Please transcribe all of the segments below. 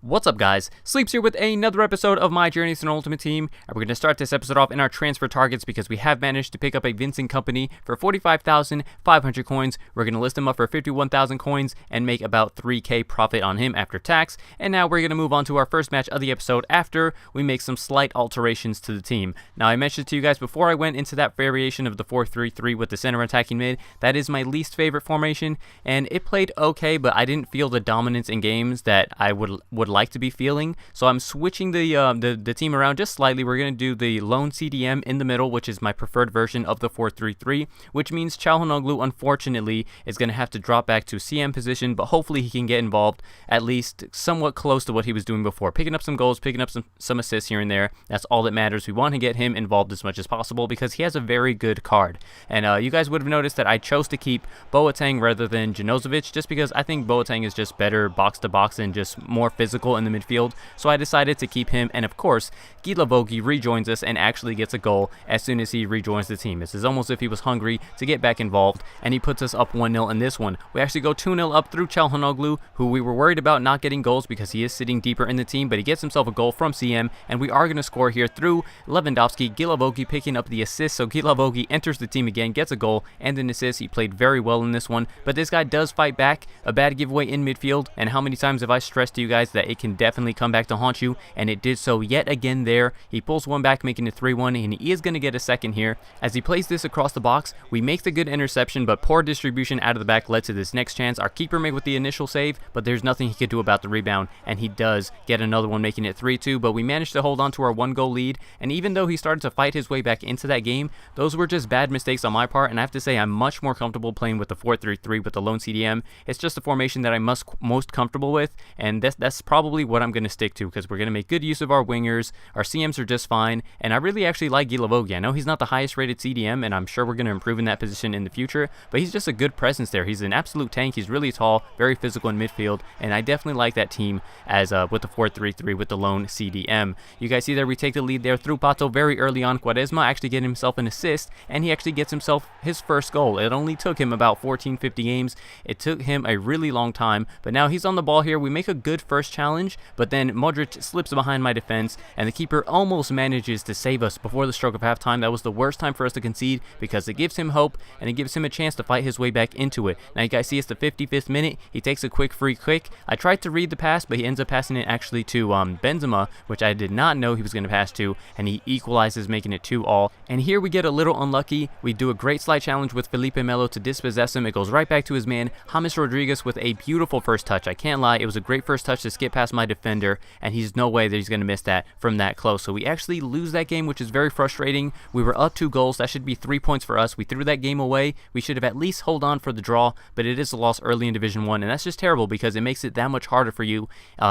What's up, guys? Sleepz here with another episode of My Journey to an Ultimate Team, and we're going to start this episode off in our transfer targets because we have managed to pick up a Vincent Kompany for 45,500 coins. We're going to list him up for 51,000 coins and make about 3k profit on him after tax. And now we're going to move on to our first match of the episode after we make some slight alterations to the team. Now, I mentioned to you guys before I went into that variation of the 4-3-3 with the center attacking mid, that is my least favorite formation, and it played okay, but I didn't feel the dominance in games that I would like to be feeling. So I'm switching the team around just slightly. We're going to do the lone CDM in the middle, which is my preferred version of the 4-3-3, which means Çalhanoğlu unfortunately is going to have to drop back to CM position, but hopefully he can get involved at least somewhat close to what he was doing before, picking up some goals, picking up some assists here and there. That's all that matters. We want to get him involved as much as possible because he has a very good card. And you guys would have noticed that I chose to keep Boateng rather than Janozovic just because I think Boateng is just better box to box and just more physical in the midfield, so I decided to keep him. And of course, Gilavogi rejoins us and actually gets a goal as soon as he rejoins the team. This is almost as if he was hungry to get back involved, and he puts us up 1-0 in this one. We actually go 2-0 up through Çalhanoğlu, who we were worried about not getting goals because he is sitting deeper in the team, but he gets himself a goal from CM, and we are going to score here through Lewandowski. Gilavogi picking up the assist, so Gilavogi enters the team again, gets a goal and an assist. He played very well in this one, but this guy does fight back. A bad giveaway in midfield, and how many times have I stressed to you guys that it can definitely come back to haunt you, and it did so yet again there. He pulls one back, making it 3-1, and he is going to get a second here. As he plays this across the box, we make the good interception, but poor distribution out of the back led to this next chance. Our keeper made with the initial save, but there's nothing he could do about the rebound, and he does get another one, making it 3-2, but we managed to hold on to our 1-goal lead. And even though he started to fight his way back into that game, those were just bad mistakes on my part, and I have to say I'm much more comfortable playing with the 4-3-3 with the lone CDM. It's just a formation that I'm most comfortable with, and that's probably what I'm going to stick to because we're going to make good use of our wingers. Our CMs are just fine, and I really actually like Gilavogi. I know he's not the highest rated CDM, and I'm sure we're going to improve in that position in the future, but he's just a good presence there. He's an absolute tank. He's really tall, very physical in midfield, and I definitely like that team as with the 4-3-3 with the lone CDM. You guys see there we take the lead there through Pato very early on. Quaresma actually getting himself an assist, and he actually gets himself his first goal. It only took him about 14-50 games. It took him a really long time, but now he's on the ball here. We make a good first challenge, but then Modric slips behind my defense, and the keeper almost manages to save us before the stroke of halftime. That was the worst time for us to concede because it gives him hope, and it gives him a chance to fight his way back into it. Now you guys see it's the 55th minute. He takes a quick free kick. I tried to read the pass, but he ends up passing it actually to Benzema, which I did not know he was going to pass to, and he equalizes, making it 2-2. And here we get a little unlucky. We do a great slide challenge with Felipe Melo to dispossess him. It goes right back to his man, James Rodriguez, with a beautiful first touch. I can't lie, it was a great first touch to skip past my defender, and he's no way that he's going to miss that from that close. So we actually lose that game, which is very frustrating. We were up 2 goals. That should be 3 points for us. We threw that game away. We should have at least held on for the draw, but it is a loss early in Division 1, and that's just terrible because it makes it that much harder for you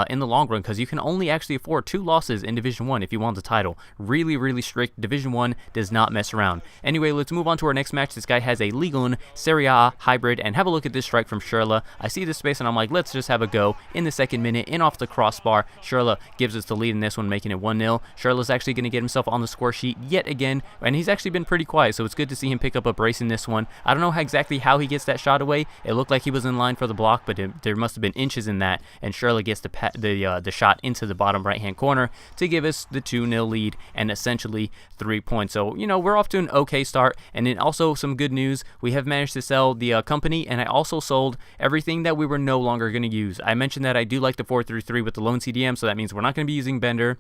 in the long run because you can only actually afford 2 losses in Division 1 if you want the title. Really, really strict. Division 1 does not mess around. Anyway, let's move on to our next match. This guy has a Ligue 1 Serie A hybrid, and have a look at this strike from Schürrle. I see this space, and I'm like, let's just have a go. In the second minute, in off the crossbar, Schürrle gives us the lead in this one, making it 1-0. Schürrle's actually going to get himself on the score sheet yet again, and he's actually been pretty quiet, so it's good to see him pick up a brace in this one. I don't know exactly how he gets that shot away. It looked like he was in line for the block, but there must have been inches in that, and Schürrle gets the shot into the bottom right-hand corner to give us the 2-0 lead and essentially 3 points. So, you know, we're off to an okay start, and then also some good news. We have managed to sell the Kompany, and I also sold everything that we were no longer going to use. I mentioned that I do like the 4-3-3 with the lone CDM, so that means we're not going to be using Bender.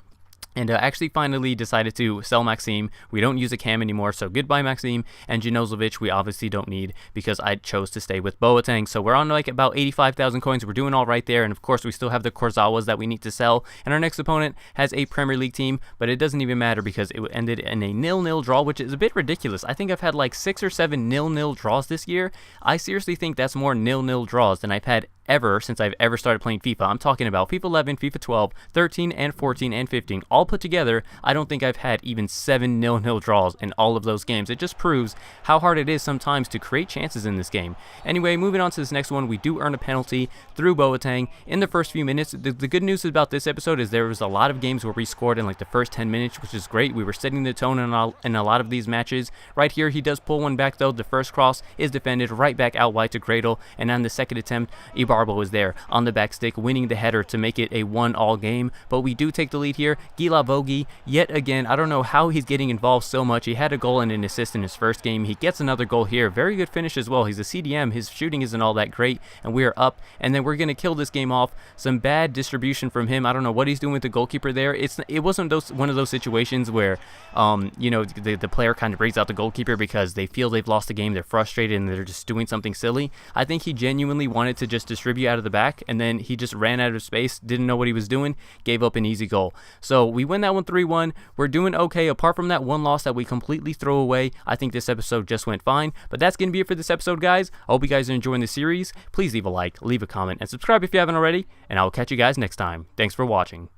And actually finally decided to sell Maxime. We don't use a cam anymore, so goodbye Maxime. And Janozovic we obviously don't need because I chose to stay with Boateng. So we're on like about 85,000 coins. We're doing all right there. And of course we still have the Kurzawas that we need to sell. And our next opponent has a Premier League team, but it doesn't even matter because it ended in a 0-0 draw, which is a bit ridiculous. I think I've had like 6 or 7 0-0 draws this year. I seriously think that's more 0-0 draws than I've had ever since I've ever started playing FIFA. I'm talking about FIFA 11, FIFA 12, 13, and 14, and 15, all put together, I don't think I've had even 7 0-0 draws in all of those games. It just proves how hard it is sometimes to create chances in this game. Anyway, moving on to this next one, we do earn a penalty through Boateng in the first few minutes. The good news about this episode is there was a lot of games where we scored in like the first 10 minutes, which is great. We were setting the tone in a lot of these matches. Right here, he does pull one back though. The first cross is defended right back out wide to Gradle, and on the second attempt, Ibarbo was there on the back stick, winning the header to make it a 1-all game. But we do take the lead here. Gila Vogi, yet again, I don't know how he's getting involved so much. He had a goal and an assist in his first game. He gets another goal here. Very good finish as well. He's a CDM. His shooting isn't all that great, and we are up, and then we're going to kill this game off. Some bad distribution from him. I don't know what he's doing with the goalkeeper there. It wasn't one of those situations where the player kind of brings out the goalkeeper because they feel they've lost the game, they're frustrated, and they're just doing something silly. I think he genuinely wanted to just distribute out of the back, and then he just ran out of space, didn't know what he was doing, gave up an easy goal. So we win that one 3-1. We're doing okay. Apart from that one loss that we completely throw away, I think this episode just went fine. But that's going to be it for this episode, guys. I hope you guys are enjoying the series. Please leave a like, leave a comment, and subscribe if you haven't already, and I will catch you guys next time. Thanks for watching.